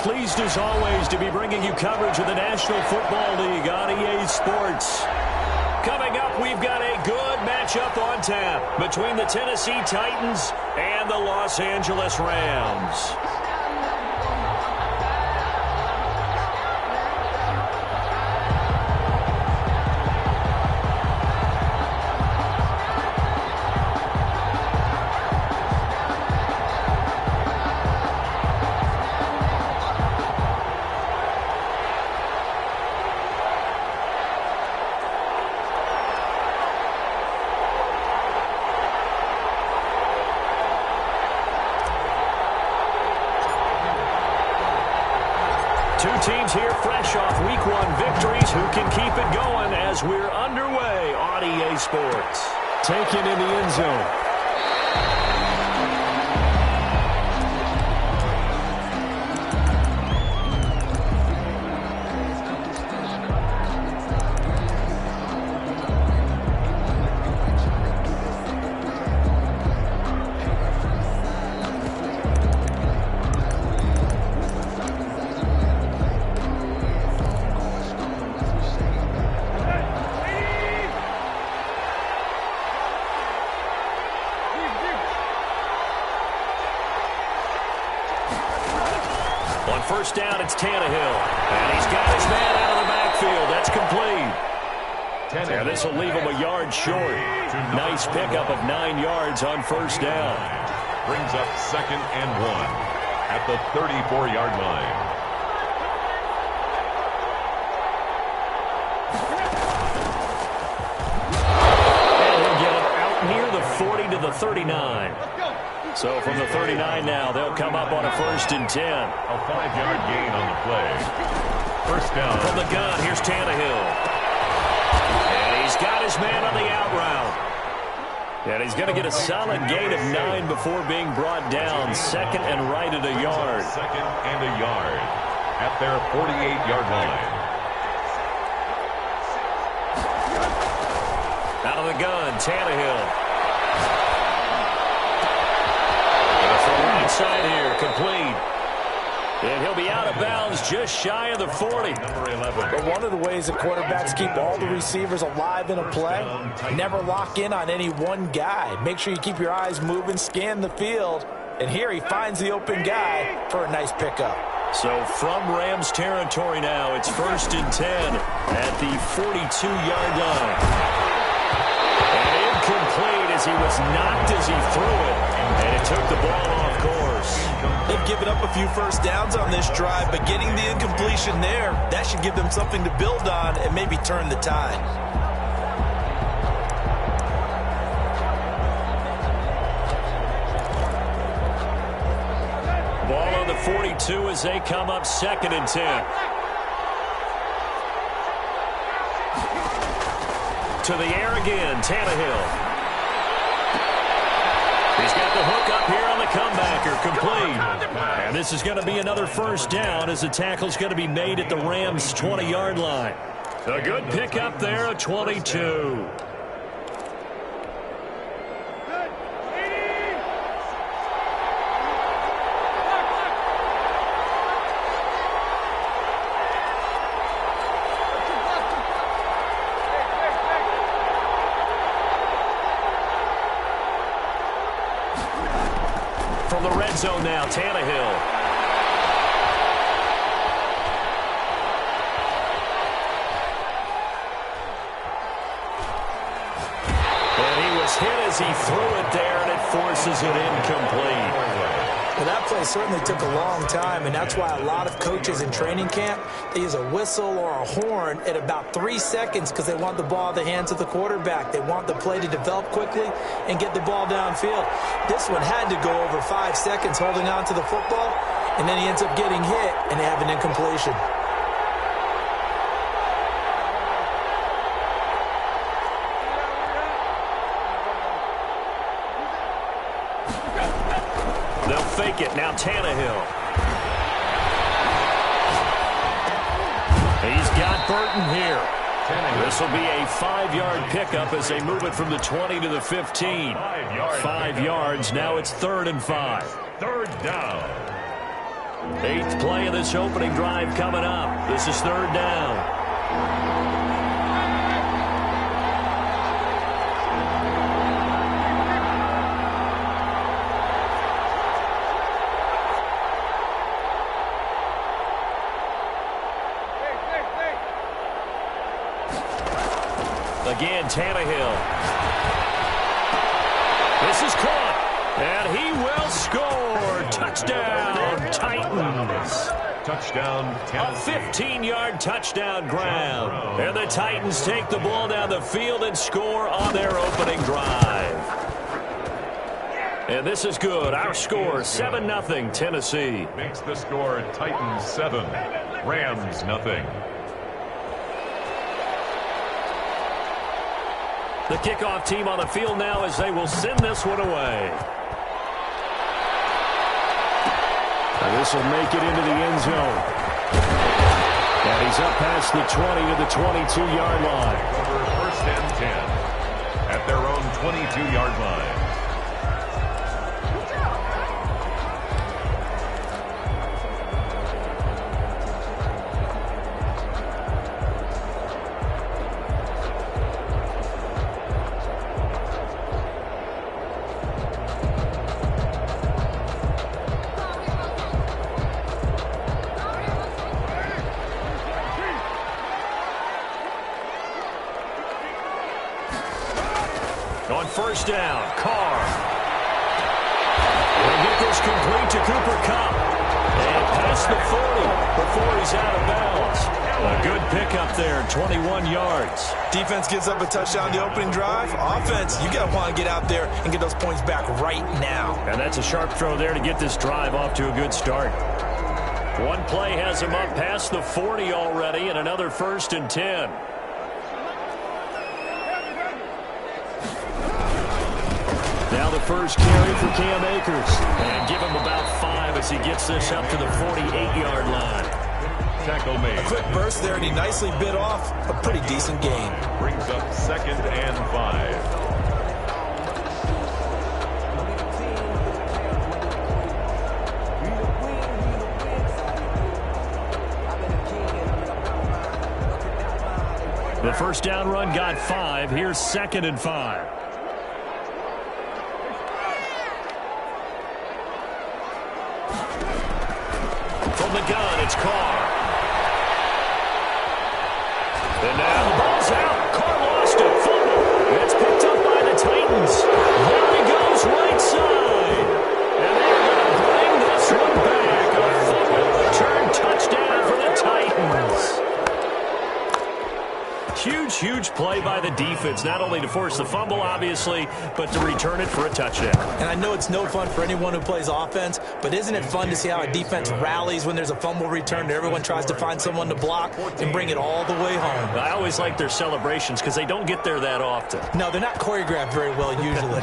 pleased as always to be bringing you coverage of the National Football League on EA Sports. Coming up, we've got a good matchup on tap between the Tennessee Titans and the Los Angeles Rams. Two teams here fresh off Week 1 victories. Who can keep it going as we're underway on EA Sports? Taken in the end zone. First down, it's Tannehill. And he's got his man out of the backfield. That's complete. And this will leave him a yard short. Nice pickup of 9 yards on first down. Brings up 2nd and 1 at the 34-yard line. And he'll get it out near the 40 to the 39. So from the 39 now, they'll come up on a 1st and 10. A 5-yard gain on the play. First down. From the gun, here's Tannehill. And he's got his man on the out route. And he's going to get a solid gain of 9 before being brought down. 2nd and right at a yard. 2nd and a yard at their 48-yard line. Out of the gun, Tannehill. Side here, complete. And he'll be out of bounds just shy of the 40. Number 11. But one of the ways that quarterbacks keep all the receivers alive in a play, never lock in on any one guy. Make sure you keep your eyes moving, scan the field. And here he finds the open guy for a nice pickup. So from Rams territory now, it's 1st and 10 at the 42-yard line. And incomplete as he was knocked as he threw it. And it took the ball off course. They've given up a few first downs on this drive, but getting the incompletion there, that should give them something to build on and maybe turn the tide. Ball on the 42 as they come up 2nd and 10. To the air again, Tannehill. He's got the hook up here on the comebacker, complete. And this is going to be another first down as the tackle's going to be made at the Rams' 20-yard line. A good pickup there at 22. From the red zone now, Tannehill. And he was hit as he threw it there, and it forces it incomplete. Well, that play certainly took a long time, and that's why a lot of coaches in training camp, they use a whistle or a horn at about 3 seconds because they want the ball in the hands of the quarterback. They want the play to develop quickly and get the ball downfield. This one had to go over 5 seconds holding on to the football, and then he ends up getting hit, and they have an incompletion. They'll fake it. Now Tannehill. He's got Burton here. This will be a 5-yard pickup as they move it from the 20 to the 15. 5 yards. Now it's 3rd and 5. 3rd down. Eighth play of this opening drive coming up. This is third down. Again, Tannehill. This is caught, and he will score. Touchdown, Titans. Touchdown, Tennessee. A 15-yard touchdown grab. And the Titans take the ball down the field and score on their opening drive. And this is good. Our score, 7-0, Tennessee. Makes the score Titans 7, Rams 0. The kickoff team on the field now as they will send this one away. And this will make it into the end zone. And he's up past the 20 to the 22-yard line. Over first and 10 at their own 22-yard line. On first down, Carr. Will get this complete to Cooper Kupp. And past the 40 before he's out of bounds. A good pickup there, 21 yards. Defense gives up a touchdown the opening drive. Offense, you got to want to get out there and get those points back right now. And that's a sharp throw there to get this drive off to a good start. One play has him up past the 40 already, and another first and 10. Now the first carry for Cam Akers. And give him about 5 as he gets this up to the 48-yard line. Tackle made. A quick burst there, and he nicely bit off a pretty decent gain. Brings up 2nd and 5. The first down run got 5. Here's 2nd and 5. From the gun, it's Carr. And now the ball's out. Carr lost it. Fumble. It's picked up by the Titans. There he goes, right side. And they're going to bring this one back. A fumble return touchdown for the Titans. Huge play by the defense, not only to force the fumble, obviously, but to return it for a touchdown. And I know it's no fun for anyone who plays offense, but isn't it fun to see how a defense rallies when there's a fumble return and everyone tries to find someone to block and bring it all the way home? I always like their celebrations because they don't get there that often. No, they're not choreographed very well usually.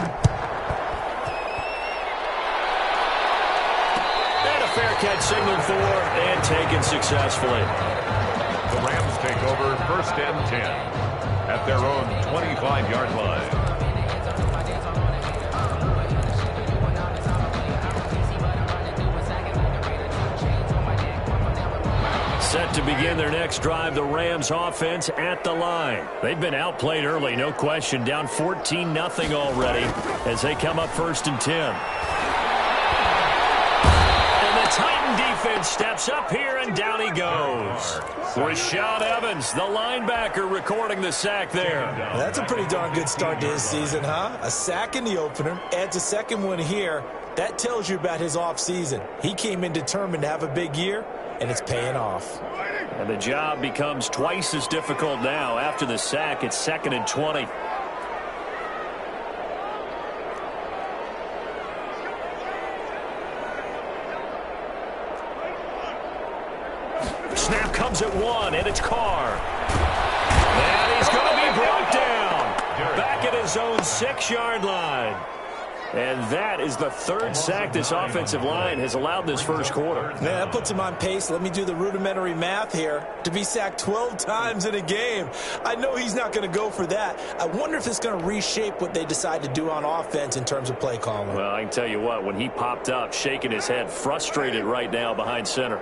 And a fair catch signaled for and taken successfully. The Rams take over 1st and 10 at their own 25-yard line. Set to begin their next drive, the Rams offense at the line. They've been outplayed early, no question, down 14-0 already as they come up 1st and 10. Defense steps up here, and down he goes. Rashad Evans, the linebacker, recording the sack there. That's a pretty darn good start to his season, huh? A sack in the opener, adds a second one here. That tells you about his offseason. He came in determined to have a big year, and it's paying off. And the job becomes twice as difficult now. After the sack, it's 2nd and 20. Snap comes at 1, and it's Carr. And he's going to be brought down. Back at his own 6-yard line. And that is the third sack this offensive line has allowed this first quarter. Man, that puts him on pace. Let me do the rudimentary math here. To be sacked 12 times in a game. I know he's not going to go for that. I wonder if it's going to reshape what they decide to do on offense in terms of play calling. Well, I can tell you what, when he popped up, shaking his head, frustrated right now behind center.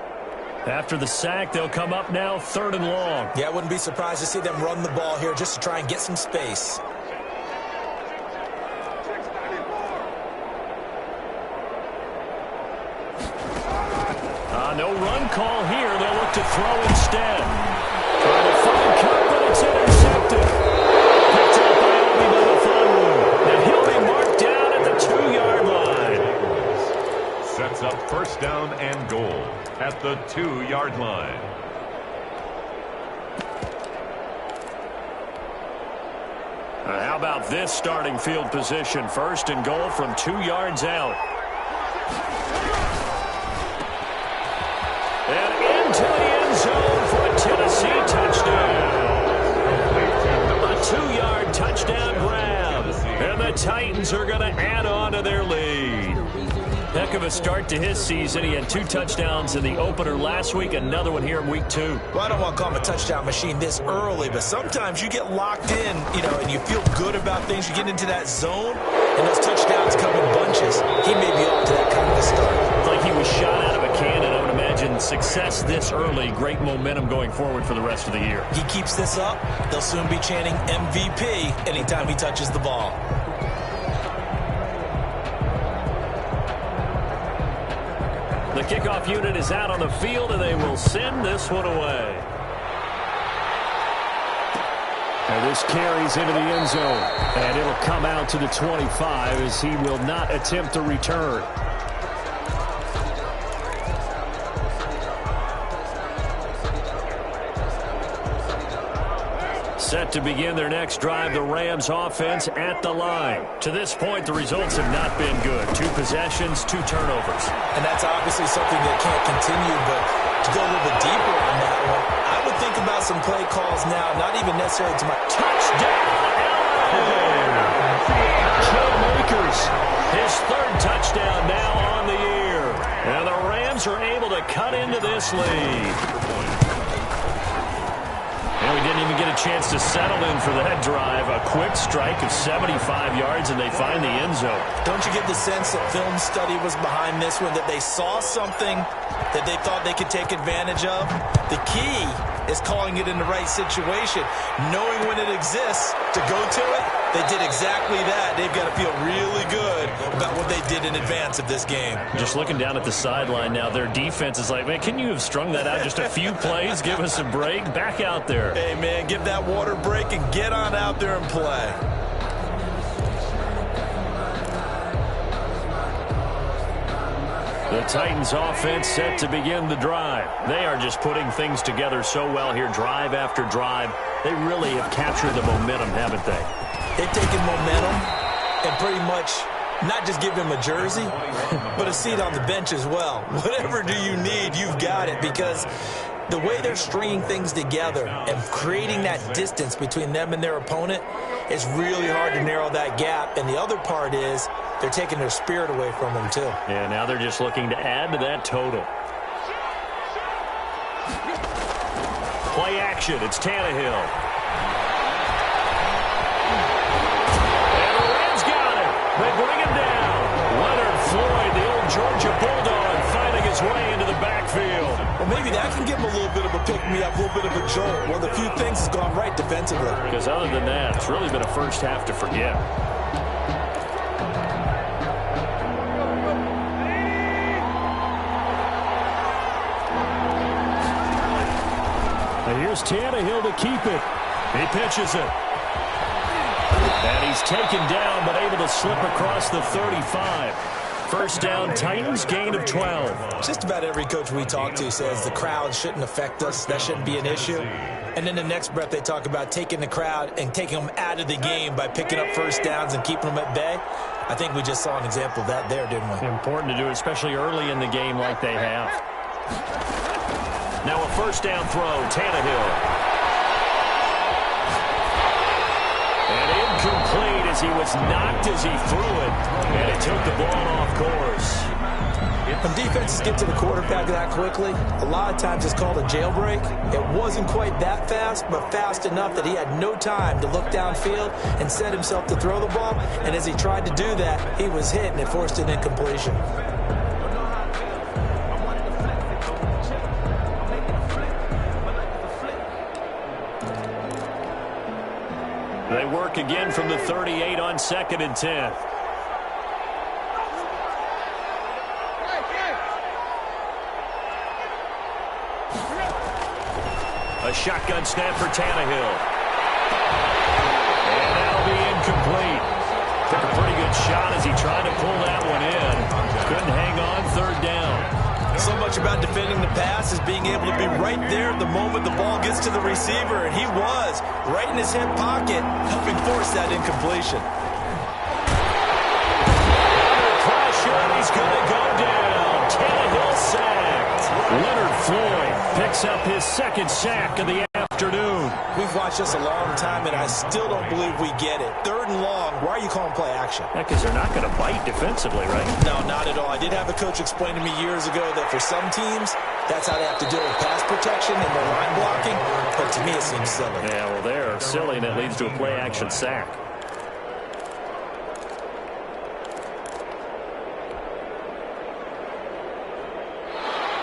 After the sack, they'll come up now 3rd and long. Yeah, I wouldn't be surprised to see them run the ball here just to try and get some space. No run call here. They'll look to throw instead. Trying to find Cup, but it's intercepted. Picked up by Obi and he'll be marked down at the 2-yard line. Sets up first down and goal at the 2-yard line. How about this starting field position? 1st and goal from 2 yards out. And into the end zone for a Tennessee touchdown. A 2-yard touchdown grab. And the Titans are going to add on to their lead. Heck of a start to his season. He had 2 touchdowns in the opener last week, another one here in week 2. Well, I don't want to call him a touchdown machine this early, but sometimes you get locked in, and you feel good about things. You get into that zone, and those touchdowns come in bunches. He may be off to that kind of a start. It's like he was shot out of a cannon. I would imagine success this early, great momentum going forward for the rest of the year. He keeps this up, they'll soon be chanting MVP anytime he touches the ball. The kickoff unit is out on the field, and they will send this one away. And this carries into the end zone. And it'll come out to the 25 as he will not attempt to return. Set to begin their next drive, the Rams offense at the line. To this point, the results have not been good. 2 possessions, 2 turnovers. And that's obviously something that can't continue, but to go a little bit deeper on that one, I would think about some play calls now, not even necessarily to my touchdown. Makers, his 3rd touchdown now on the year. And the Rams are able to cut into this lead. And we didn't even get a chance to settle in for that drive. A quick strike of 75 yards, and they find the end zone. Don't you get the sense that film study was behind this one, that they saw something that they thought they could take advantage of? The key is calling it in the right situation, knowing when it exists to go to it. They did exactly that. They've got to feel really good about what they did in advance of this game. Just looking down at the sideline now, their defense is like, man, can you have strung that out just a few plays? Give us a break. Back out there. Hey, man, give that water break and get on out there and play. The Titans offense set to begin the drive. They are just putting things together so well here, drive after drive. They really have captured the momentum, haven't they? They've taken momentum and pretty much not just give him a jersey, but a seat on the bench as well. Whatever do you need, you've got it, because the way they're stringing things together and creating that distance between them and their opponent, it's really hard to narrow that gap. And the other part is they're taking their spirit away from them, too. Yeah, now they're just looking to add to that total. Play action. It's Tannehill. They bring him down. Leonard Floyd, the old Georgia Bulldog, finding his way into the backfield. Well, maybe that can give him a little bit of a pick-me-up, a little bit of a jolt. Well, the few things has gone right defensively. Because other than that, it's really been a first half to forget. And here's Tannehill to keep it. He pitches it. And he's taken down, but able to slip across the 35. First down, Titans, gain of 12. Just about every coach we talk to says the crowd shouldn't affect us. That shouldn't be an issue. And then the next breath, they talk about taking the crowd and taking them out of the game by picking up first downs and keeping them at bay. I think we just saw an example of that there, didn't we? Important to do, especially early in the game like they have. Now a first down throw, Tannehill. And incomplete as as he was knocked as he threw it, and it took the ball off course. When defenses get to the quarterback that quickly, a lot of times it's called a jailbreak. It wasn't quite that fast, but fast enough that he had no time to look downfield and set himself to throw the ball. And as he tried to do that, he was hit and it forced an incompletion. They work again from the 38 on 2nd and 10. A shotgun snap for Tannehill. And that'll be incomplete. Took a pretty good shot as he tried to pull that one in. Couldn't hang on, 3rd down. So much about defending the pass is being able to be right there the moment the ball gets to the receiver, and he was right in his hip pocket, helping force that incompletion. Under pressure, and he's going to go down. Tannehill sacked. Leonard Floyd picks up his 2nd sack of the afternoon. We've watched this a long time, and I still don't believe we get it. 3rd and long, why are you calling play action? Because they're not going to bite defensively, right? No, not at all. I did have a coach explain to me years ago that for some teams, that's how they have to deal with pass protection and their line blocking. But to me, it seems silly. Yeah, well, they're silly, and it leads to a play action sack.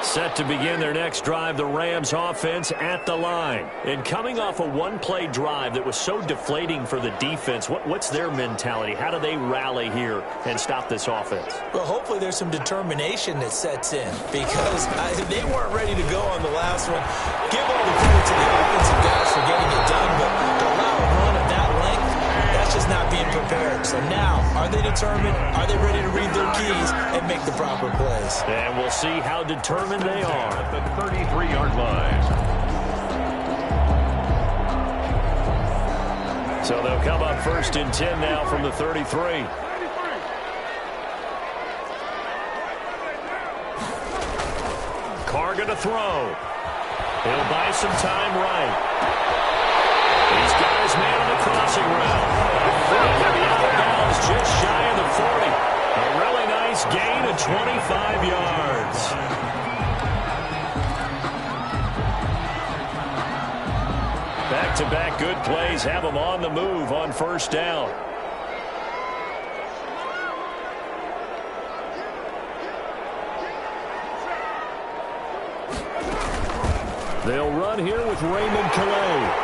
Set to begin their next drive, the Rams offense at the line. And coming off a one-play drive that was so deflating for the defense, what's their mentality? How do they rally here and stop this offense? Well, hopefully there's some determination that sets in because they weren't ready to go on the last one. Give all the credit to the offensive guys for getting it done, but to allow a run of that length, that's just not being prepared. So now, are they determined? Are they ready to read their keys and make the proper plays? And we'll see how determined they are. At the 33-yard line. So they'll come up 1st and 10 now from the 33. Carr going to throw. He'll buy some time right. He's got his man on the crossing route. He'll be out of bounds just shy of the 40. A really nice gain of 25 yards. Back-to-back good plays have them on the move on 1st down. They'll run here with Raymond Calais.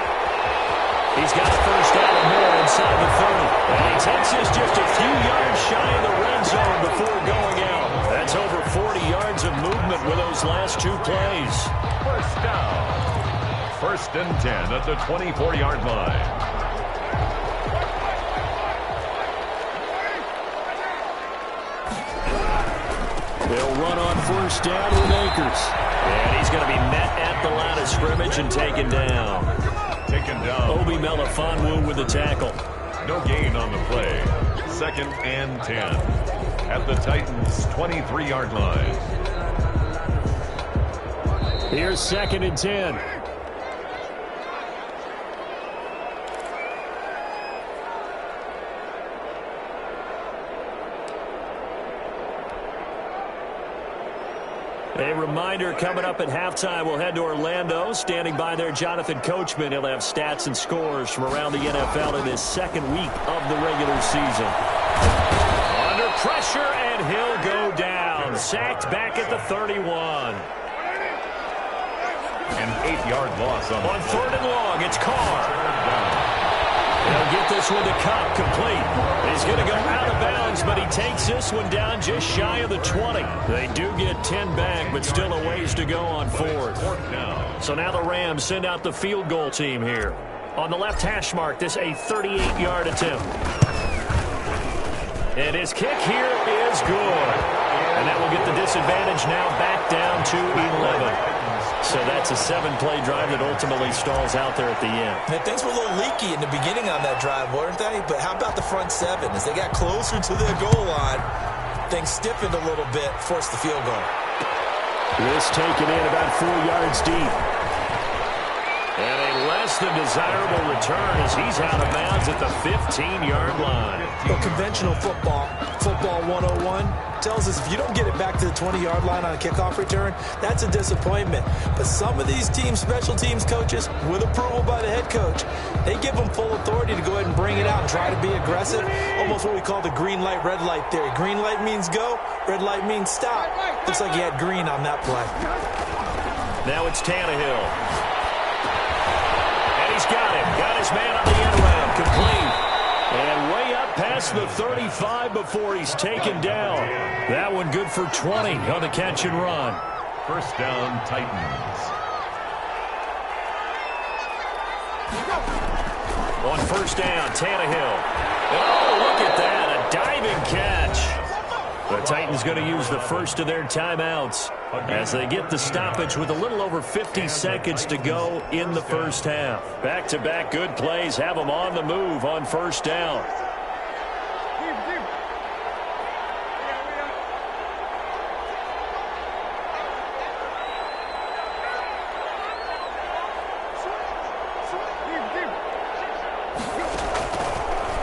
He's got 1st down and more inside the 30. And he takes this just a few yards shy of the red zone before going out. That's over 40 yards of movement with those last 2 plays. 1st down. 1st and 10 at the 24-yard line. They'll run on 1st down with Akers. And he's going to be met at the line of scrimmage and taken down. Taken down. Obi Melifonwu with the tackle. No gain on the play. 2nd and 10 at the Titans' 23-yard line. Here's 2nd and 10. A reminder, coming up at halftime, we'll head to Orlando. Standing by there, Jonathan Coachman. He'll have stats and scores from around the NFL in his 2nd week of the regular season. Under pressure, and he'll go down. Sacked back at the 31. An 8-yard loss on 3rd and long, it's Carr. He'll get this one to Cup, complete. He's going to go out of bounds, but he takes this one down just shy of the 20. They do get 10 back, but still a ways to go on 4th. So now the Rams send out the field goal team here. On the left hash mark, this a 38-yard attempt. And his kick here is good. And that will get the disadvantage now back down to 11. So that's a 7-play drive that ultimately stalls out there at the end. And things were a little leaky in the beginning on that drive, weren't they? But how about the front 7? As they got closer to their goal line, things stiffened a little bit, forced the field goal. This taken in about 4 yards deep. And a less the desirable return as he's out of bounds at the 15-yard line. Well, conventional football 101, tells us if you don't get it back to the 20-yard line on a kickoff return, that's a disappointment. But some of these special teams coaches, with approval by the head coach, they give them full authority to go ahead and bring it out and try to be aggressive. Almost what we call the green light, red light theory. Green light means go, red light means stop. Looks like he had green on that play. Now it's Tannehill. And he's got him. Got his man on the end round. Complete. And way up past the 35 before he's taken down. That one good for 20 on the catch and run. First down, Titans. On first down, Tannehill. Oh, look at that. A diving catch. The Titans going to use the first of their timeouts as they get the stoppage with a little over 50 seconds to go in the first half. Back-to-back good plays have them on the move on first down.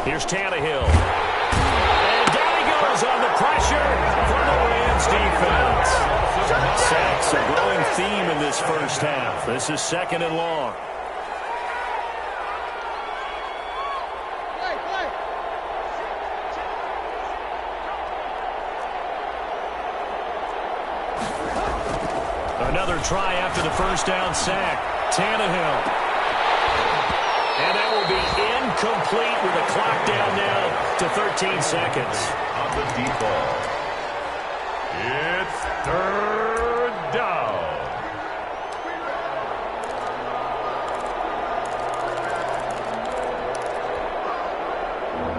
Here's Tannehill. And down he goes on the pressure from the Rams defense. Sacks, a growing theme in this first half. This is second and long. Another try after the first down sack. Tannehill. And that will be incomplete with the clock down now to 13 seconds. On the deep ball. It's third down.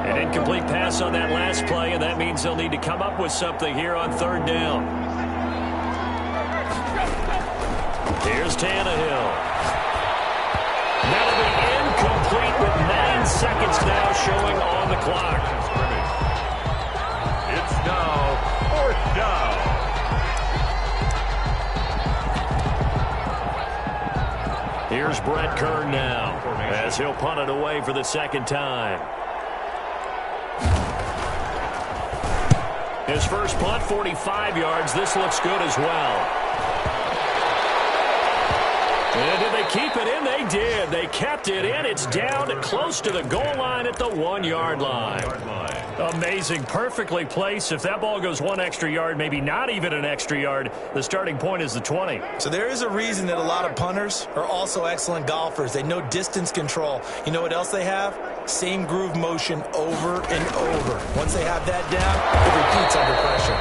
An incomplete pass on that last play, and that means they'll need to come up with something here on third down. Here's Tannehill. That'll be incomplete with 9 seconds now showing on the clock. It's now fourth down. Here's Brett Kern now as he'll punt it away for the second time. His first punt, 45 yards. This looks good as well. And did they keep it in? They did. They kept it in. It's down close to the goal line at the 1-yard line. Amazing. Perfectly placed. If that ball goes one extra yard, maybe not even an extra yard, the starting point is the 20. So there is a reason that a lot of punters are also excellent golfers. They know distance control. You know what else they have? Same groove motion over and over. Once they have that down, it repeats under pressure.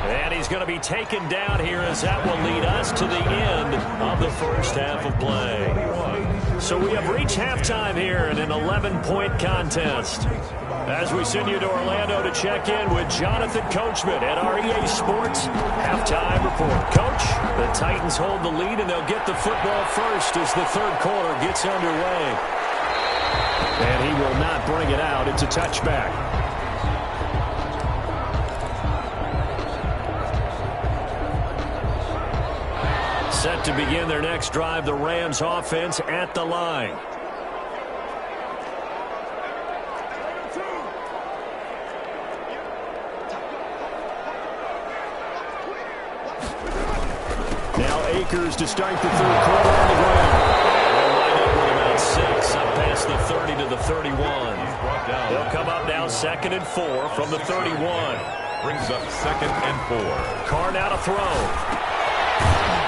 And he's going to be taken down here as that will lead us to the end of the first half of play. So we have reached halftime here in an 11-point contest. As we send you to Orlando to check in with Jonathan Coachman at our EA Sports halftime report. Coach, the Titans hold the lead and they'll get the football first as the third quarter gets underway. And he will not bring it out. It's a touchback. Set to begin their next drive, the Rams offense at the line. Now Akers to start the third quarter on the ground. They'll line up with about 6, up past the 30 to the 31. They'll come up now 2nd and 4 from the 31. Brings up 2nd and 4. Carr now to throw.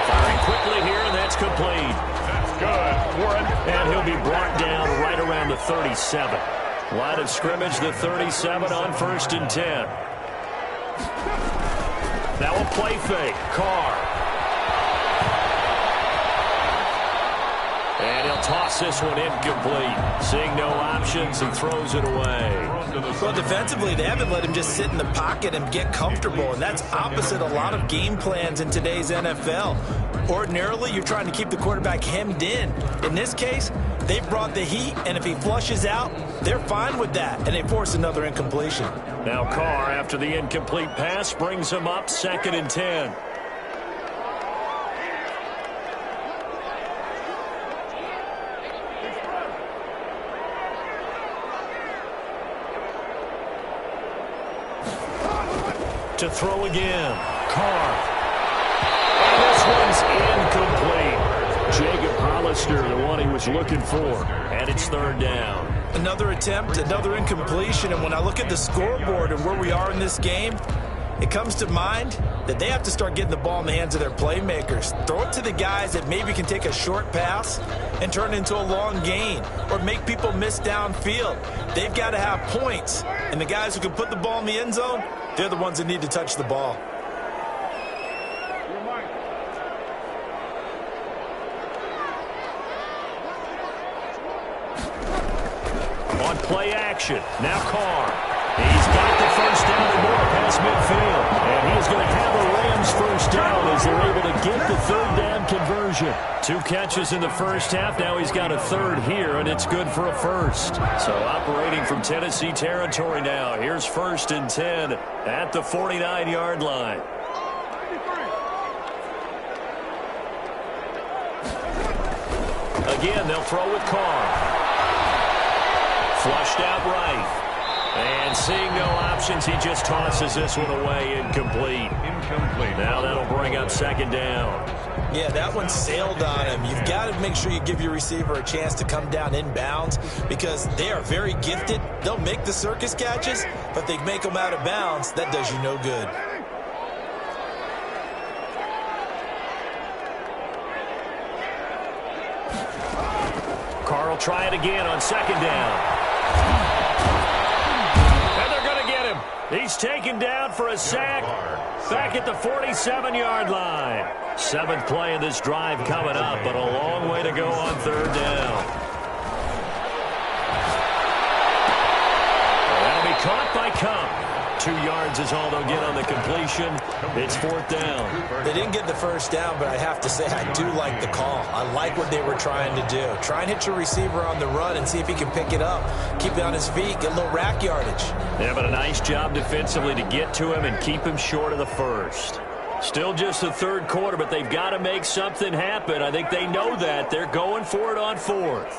Firing quickly here, and that's complete. That's good. Warren. And he'll be brought down right around the 37. Line of scrimmage, the 37 on 1st and 10. Now a play fake. Carr. And he'll toss this one incomplete. Seeing no options, he throws it away. Well, defensively, they haven't let him just sit in the pocket and get comfortable, and that's opposite a lot of game plans in today's NFL. Ordinarily, you're trying to keep the quarterback hemmed in. In this case, they brought the heat, and if he flushes out, they're fine with that, and they force another incompletion. Now Carr, after the incomplete pass, brings him up 2nd and 10. To throw again. Carr. And this one's incomplete. Jacob Hollister, the one he was looking for. And it's third down. Another attempt, another incompletion. And when I look at the scoreboard and where we are in this game, it comes to mind that they have to start getting the ball in the hands of their playmakers. Throw it to the guys that maybe can take a short pass and turn it into a long gain or make people miss downfield. They've got to have points. And the guys who can put the ball in the end zone, they're the ones that need to touch the ball. On play action. Now Carr. He's got the first down and more past midfield. And he's going to have a Rams first down as they're able to get the third down conversion. 2 catches in the first half. Now he's got a third here, and it's good for a first. So operating from Tennessee territory now. Here's 1st and 10 at the 49-yard line. Again, they'll throw with Carr. Flushed out right. And seeing no options, he just tosses this one away. Incomplete. Now that'll bring up 2nd down. Yeah, that one sailed on him. You've got to make sure you give your receiver a chance to come down inbounds because they are very gifted. They'll make the circus catches, but they make them out of bounds. That does you no good. Carr will try it again on 2nd down. And they're going to get him. He's taken down for a sack back at the 47-yard line. 7th play of this drive coming up, but a long way to go on 3rd down. That'll be caught by Cup. 2 yards is all they'll get on the completion. It's 4th down. They didn't get the first down, but I have to say I do like the call. I like what they were trying to do. Try and hit your receiver on the run and see if he can pick it up. Keep it on his feet, get a little rack yardage. Yeah, but a nice job defensively to get to him and keep him short of the first. Still just the 3rd quarter, but they've got to make something happen. I think they know that. They're going for it on 4th.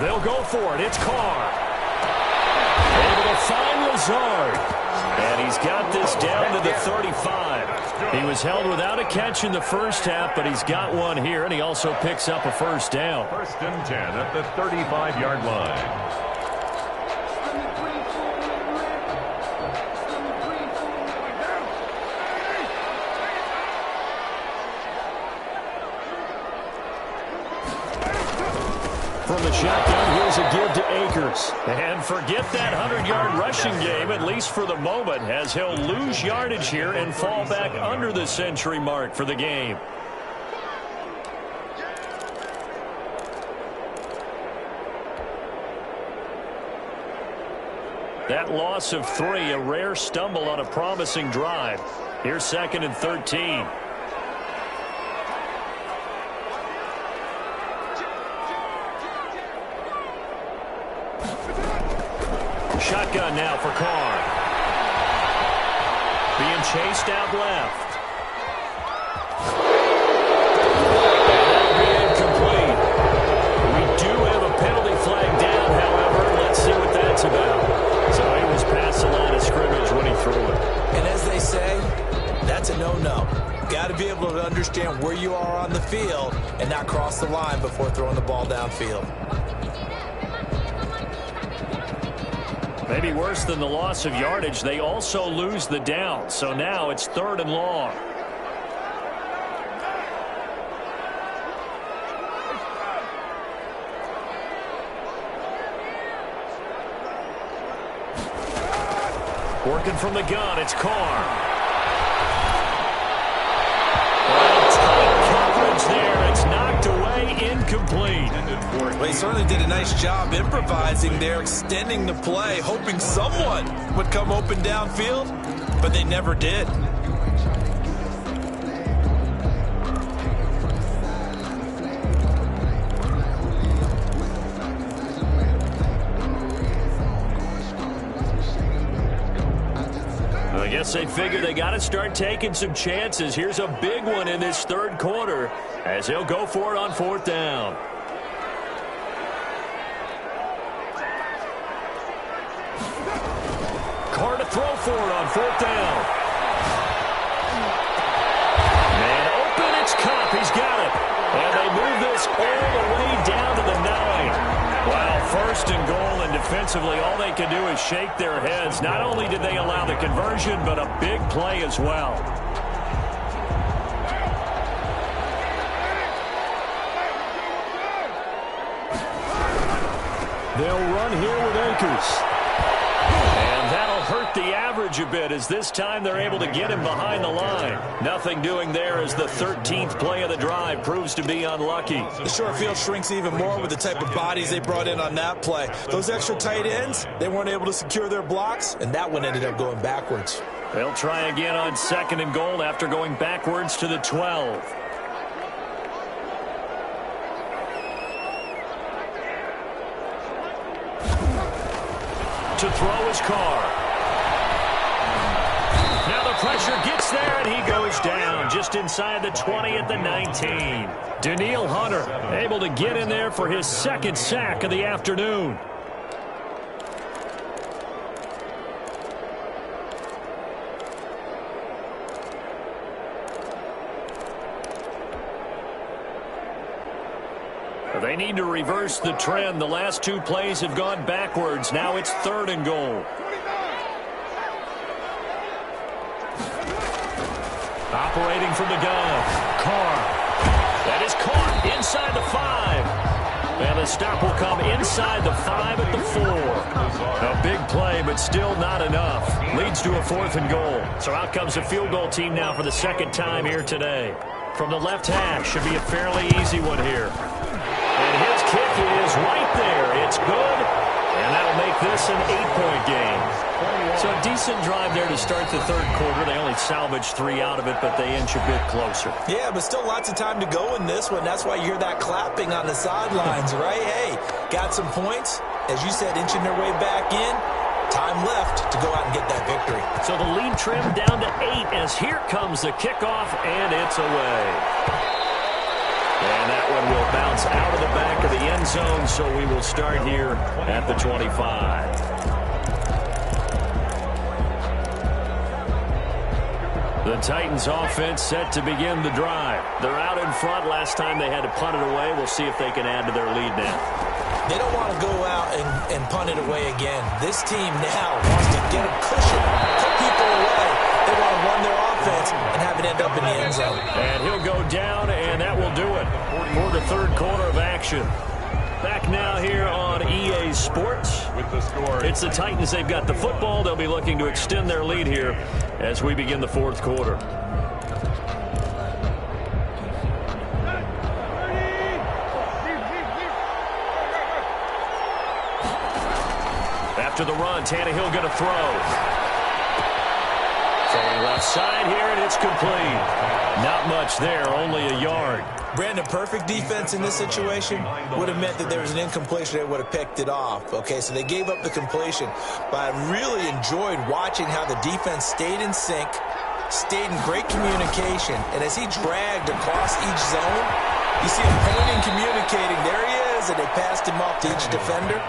They'll go for it. It's Carr. Able to find Lazard. And he's got this down to the 35. He was held without a catch in the first half, but he's got one here, and he also picks up a first down. 1st and 10 at the 35-yard line. From the shotgun, here's a give to Akers. And forget that 100-yard rushing game, at least for the moment, as he'll lose yardage here and fall back under the century mark for the game. That loss of 3, a rare stumble on a promising drive. Here's 2nd and 13. Shotgun now for Carr. Being chased out left. Incomplete. We do have a penalty flag down, however. Let's see what that's about. So he was past the line of scrimmage when he threw it. And as they say, that's a no-no. Got to be able to understand where you are on the field and not cross the line before throwing the ball downfield. Maybe worse than the loss of yardage, they also lose the down. So now it's 3rd and long. Working from the gun, it's Carr. Tight coverage there. It's knocked away, incomplete. Well, he certainly did a nice job improvising there, extending the play, hoping someone would come open downfield, but they never did. I guess they figure they got to start taking some chances. Here's a big one in this 3rd quarter as he'll go for it on 4th down. Carr to throw for it on 4th down. Man open, it's Cup. He's got it. And they move this all the way down to the 9. Wow, 1st and goal, and defensively all they can do is shake their heads. Not only did they allow the conversion, but a big play as well. They'll run here with Akers. And that'll hurt the average a bit, as this time they're able to get him behind the line. Nothing doing there as the 13th play of the drive proves to be unlucky. The short field shrinks even more with the type of bodies they brought in on that play. Those extra tight ends, they weren't able to secure their blocks, and that one ended up going backwards. They'll try again on 2nd and goal after going backwards to the 12. To throw his Carr. Now the pressure gets there, and he goes down just inside the 20 at the 19. Danielle Hunter able to get in there for his 2nd sack of the afternoon. They need to reverse the trend. The last 2 plays have gone backwards. Now it's 3rd and goal. Operating from the gun. Carr. That is caught inside the 5. And the stop will come inside the 5 at the 4. A big play, but still not enough. Leads to a 4th and goal. So out comes the field goal team now for the 2nd time here today. From the left hash, should be a fairly easy one here. And his kick is right there. It's good. And that'll make this an 8-point game. So a decent drive there to start the 3rd quarter. They only salvaged 3 out of it, but they inch a bit closer. Yeah, but still lots of time to go in this one. That's why you hear that clapping on the sidelines, right? Hey, got some points. As you said, inching their way back in. Time left to go out and get that victory. So the lead trimmed down to 8 as here comes the kickoff, and it's away. And that one will bounce out of the back of the end zone, so we will start here at the 25. The Titans offense set to begin the drive. They're out in front. Last time they had to punt it away. We'll see if they can add to their lead now. They don't want to go out and punt it away again. This team now wants to get a cushion, put people away. They want to run their offense and have it end up in the end zone. And he'll go down, and that will do it for the 3rd quarter of action. Back now here on EA Sports. With the score, it's the Titans. They've got the football. They'll be looking to extend their lead here as we begin the 4th quarter. After the run, Tannehill going to throw. Throwing left side here, and it's complete. Not much there, only a yard. Brandon, perfect defense in this situation would have meant that there was an incompletion. They would have picked it off. Okay, so they gave up the completion. But I really enjoyed watching how the defense stayed in sync, stayed in great communication. And as he dragged across each zone, you see him pointing, communicating. There he is, and they passed him off to each defender.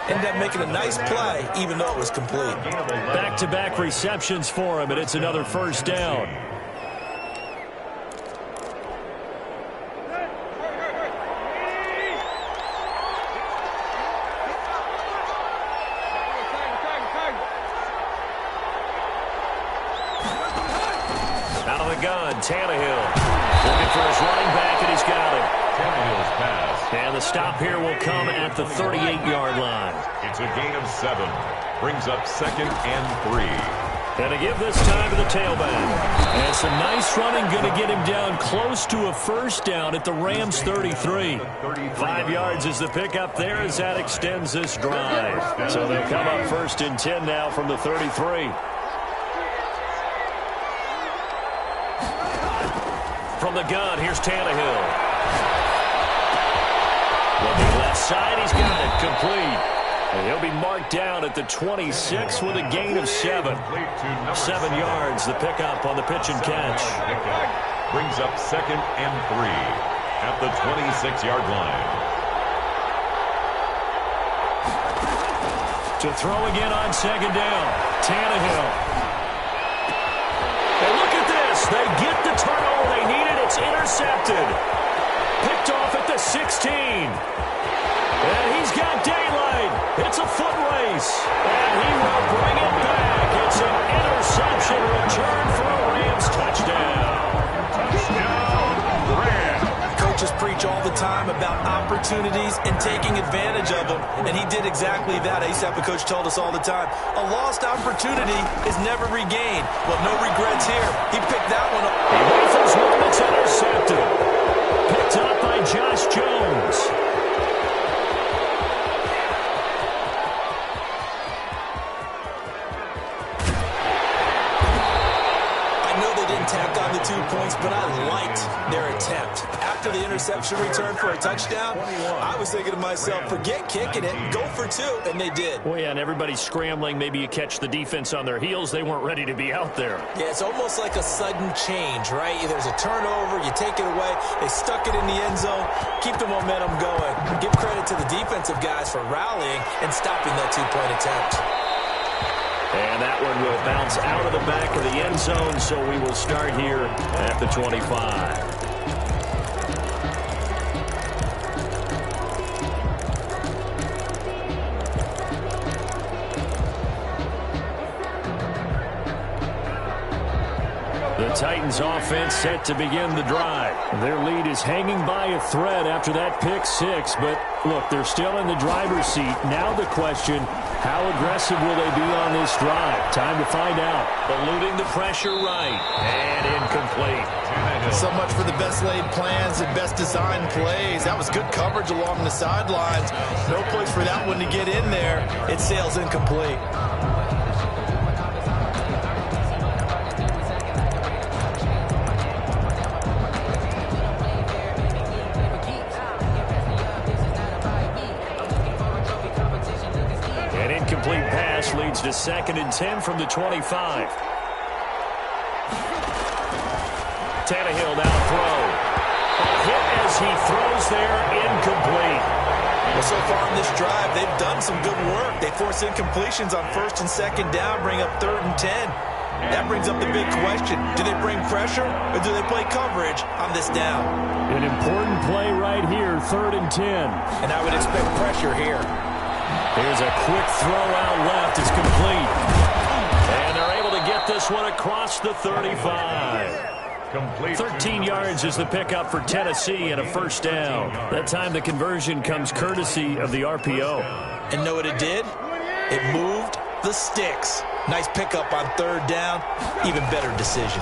Ended up making a nice play, even though it was complete. Back-to-back receptions for him, and it's another 1st down. Out of the gun, Tannehill. Looking for his running back, and he's got it. Tannehill's pass. And the stop here will come at the 38-yard line. It's a gain of 7. Brings up 2nd and 3. And to give this time to the tailback. And some nice running, going to get him down close to a 1st down at the Rams 33. 5 yards is the pickup there as that extends this drive. So they'll come up 1st and 10 now from the 33. From the gun, here's Tannehill. Looking left side, he's got it complete. And he'll be marked down at the 26 with a gain of 7. 7 yards, the pickup on the pitch and catch. Brings up 2nd and 3 at the 26-yard line. To throw again on second down. Tannehill. And look at this. They get the turnover they needed. It's intercepted. Picked off at the 16. And he's got daylight. It's a foot race. And he will bring it back. It's an interception return for a Rams touchdown. Touchdown, Rams. Coaches preach all the time about opportunities and taking advantage of them, and he did exactly that. I used to have a coach told us all the time, a lost opportunity is never regained. Well, no regrets here. He picked that one up. He rifles one that's intercepted. Picked up by Josh Jones. Tack on the 2 points, but I liked their attempt. After the interception return for a touchdown, I was thinking to myself, forget kicking it, go for 2, and they did. Well, yeah, and everybody's scrambling. Maybe you catch the defense on their heels. They weren't ready to be out there. Yeah, it's almost like a sudden change, right? There's a turnover, you take it away, they stuck it in the end zone, keep the momentum going. Give credit to the defensive guys for rallying and stopping that 2-point attempt. And that one will bounce out of the back of the end zone, so we will start here at the 25. The Titans offense set to begin the drive. Their lead is hanging by a thread after that pick six, but look, they're still in the driver's seat. Now the question, how aggressive will they be on this drive? Time to find out. Eluding the pressure right, and incomplete. So much for the best laid plans and best designed plays. That was good coverage along the sidelines. No place for that one to get in there. It sails incomplete. Incomplete pass leads to 2nd and 10 from the 25. Tannehill now throw. A hit as he throws there, incomplete. Well, so far on this drive, they've done some good work. They force incompletions on 1st and 2nd down, bring up 3rd and 10. That brings up the big question. Do they bring pressure or do they play coverage on this down? An important play right here, 3rd and 10. And I would expect pressure here. Here's a quick throw out left. It's complete. And they're able to get this one across the 35. Complete. 13 yards is the pickup for Tennessee and a 1st down. That time the conversion comes courtesy of the RPO. And know what it did? It moved the sticks. Nice pickup on 3rd down. Even better decision.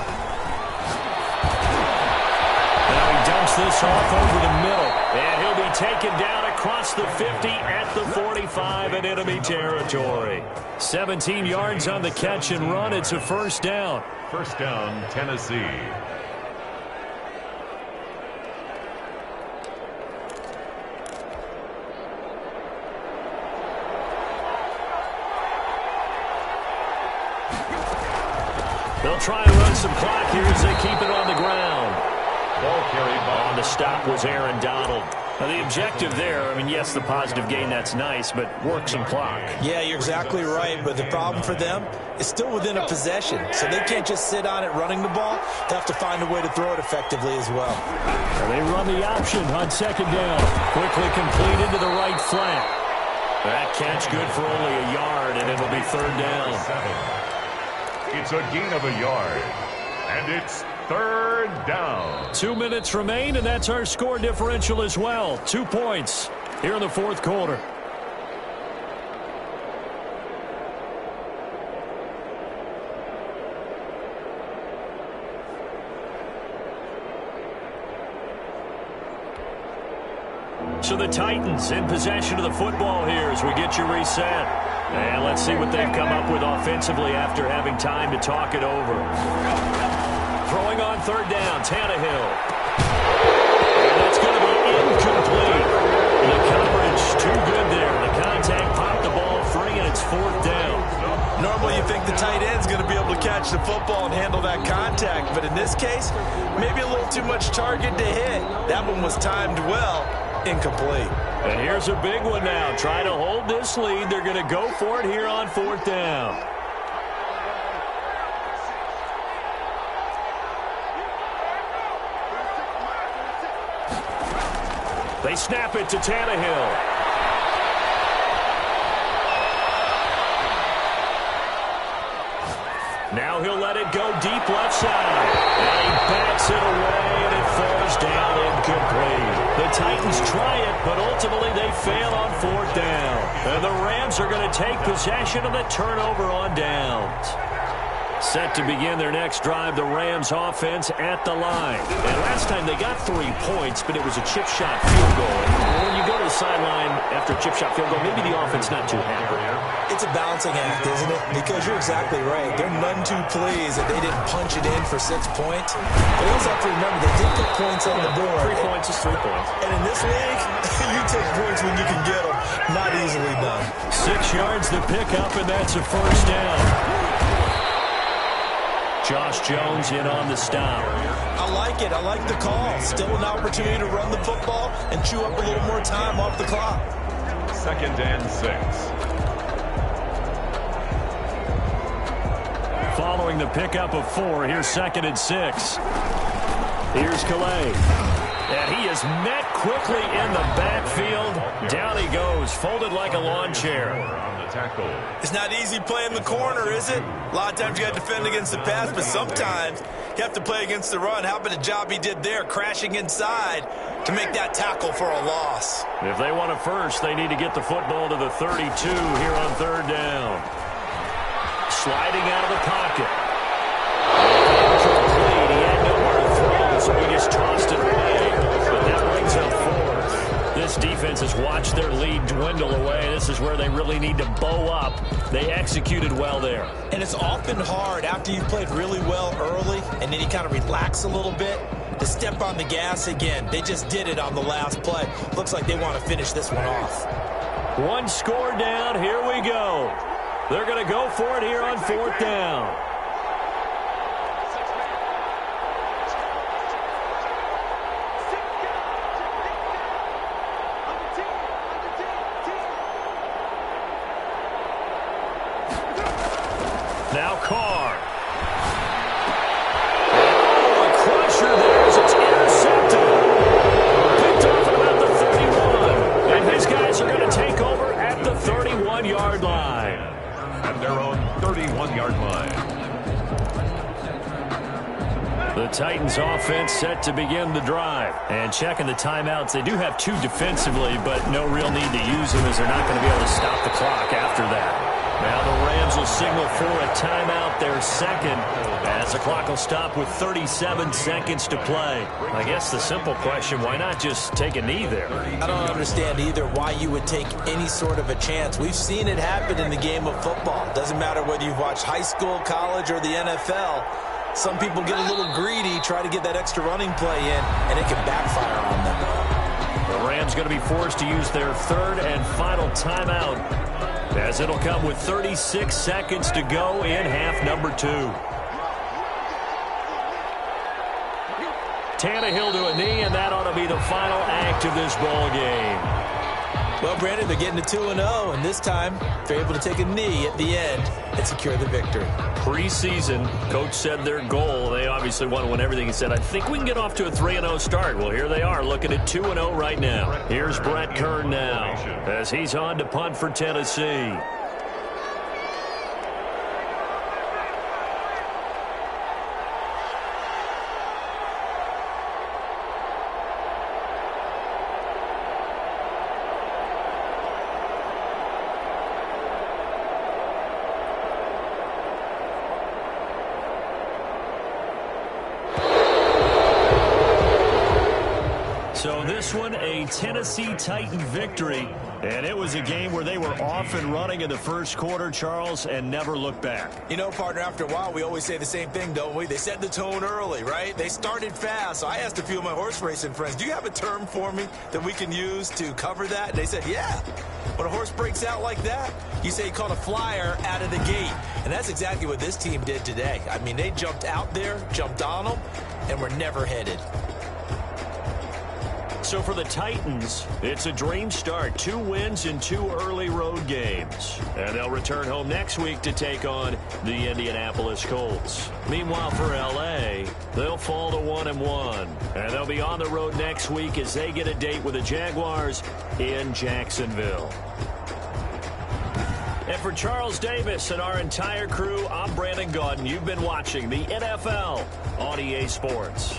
Now he dumps this off over the middle. And he'll be taken down across the 50 at the 45 in enemy territory. 17 yards on the catch and run. It's a 1st down. 1st down, Tennessee. They'll try and run some clock here as they keep it on the ground. Ball carried by. On the stop was Aaron Donald. Now the objective there, I mean, yes, the positive gain, that's nice, but work some clock. Yeah, you're exactly right, but the problem for them is still within a possession, so they can't just sit on it running the ball. They have to find a way to throw it effectively as well. Now they run the option on 2nd down. Quickly completed to the right flat. That catch good for only a yard, and it'll be 3rd down. It's a gain of a yard, and it's 3rd down. 2 minutes remain, and that's our score differential as well. 2 points here in the 4th quarter. So the Titans in possession of the football here as we get you reset. And let's see what they've come up with offensively after having time to talk it over. Throwing on 3rd down, Tannehill. And that's going to be incomplete. The coverage too good there. The contact popped the ball free, and it's 4th down. Normally you think the tight end's going to be able to catch the football and handle that contact, but in this case, maybe a little too much target to hit. That one was timed well. Incomplete. And here's a big one now. Trying to hold this lead. They're going to go for it here on 4th down. They snap it to Tannehill. Now he'll let it go deep left side. And he backs it away, and it falls down incomplete. The Titans try it, but ultimately they fail on 4th down. And the Rams are going to take possession of the turnover on downs. Set to begin their next drive, the Rams offense at the line. And last time they got 3 points, but it was a chip shot field goal. And when you go to the sideline after a chip shot field goal, maybe the offense not too happy. It's a balancing act, isn't it? Because you're exactly right. They're none too pleased that they didn't punch it in for 6 points. But you also have to remember they did put points on the board. 3 points is 3 points. And in this league, you take points when you can get them. Not easily done. 6 yards the pickup, and that's a first down. Josh Jones in on the stop. I like it. I like the call. Still an opportunity to run the football and chew up a little more time off the clock. 2nd and 6. Following the pickup of 4, here's 2nd and 6. Here's Calais. And he is met quickly in the backfield. Down he goes, folded like a lawn chair. It's not easy playing the corner, is it? A lot of times you got to defend against the pass, but sometimes you have to play against the run. How about the job he did there, crashing inside to make that tackle for a loss? If they want a first, they need to get the football to the 32 here on 3rd down. Sliding out of the pocket. Incomplete. He had nowhere to throw, so he just tossed it away. But that brings up 4th. This defense has watched their lead dwindle away. This is where they really need to bow up. They executed well there. And it's often hard after you've played really well early and then you kind of relax a little bit to step on the gas again. They just did it on the last play. Looks like they want to finish this one off. 1 score down. Here we go. They're going to go for it here on 4th down. Now Carr. Oh, a crusher there as it's intercepted. Picked off at about the 31. And his guys are going to take over at the 31-yard line. At their own 31-yard line. The Titans offense set to begin the drive. And checking the timeouts, they do have 2 defensively, but no real need to use them as they're not going to be able to stop the clock after that. Now the Rams will signal for a timeout, their 2nd, as the clock will stop with 37 seconds to play. I guess the simple question, why not just take a knee there? I don't understand either why you would take any sort of a chance. We've seen it happen in the game of football. Doesn't matter whether you've watched high school, college, or the NFL. Some people get a little greedy, try to get that extra running play in, and it can backfire on them. The Rams going to be forced to use their 3rd and final timeout, as it'll come with 36 seconds to go in half number 2. Tannehill to a knee, and that ought to be the final act of this ball game. Well, Brandon, they're getting to 2-0, and this time they're able to take a knee at the end and secure the victory. Preseason, coach said their goal, they obviously want to win everything. He said, I think we can get off to a 3-0 start. Well, here they are looking at 2-0 right now. Here's Brett Kern now as he's on to punt for Tennessee. So this one, a Tennessee Titan victory, and it was a game where they were off and running in the first quarter, Charles, and never looked back. You know, partner, after a while, we always say the same thing, don't we? They set the tone early, right? They started fast. So I asked a few of my horse racing friends, do you have a term for me that we can use to cover that? And they said, yeah. When a horse breaks out like that, you say he caught a flyer out of the gate. And that's exactly what this team did today. I mean, they jumped out there, jumped on them, and were never headed. So for the Titans, it's a dream start. 2 wins in 2 early road games. And they'll return home next week to take on the Indianapolis Colts. Meanwhile, for L.A., they'll fall to 1-1. And they'll be on the road next week as they get a date with the Jaguars in Jacksonville. And for Charles Davis and our entire crew, I'm Brandon Gaudin. You've been watching the NFL on EA Sports.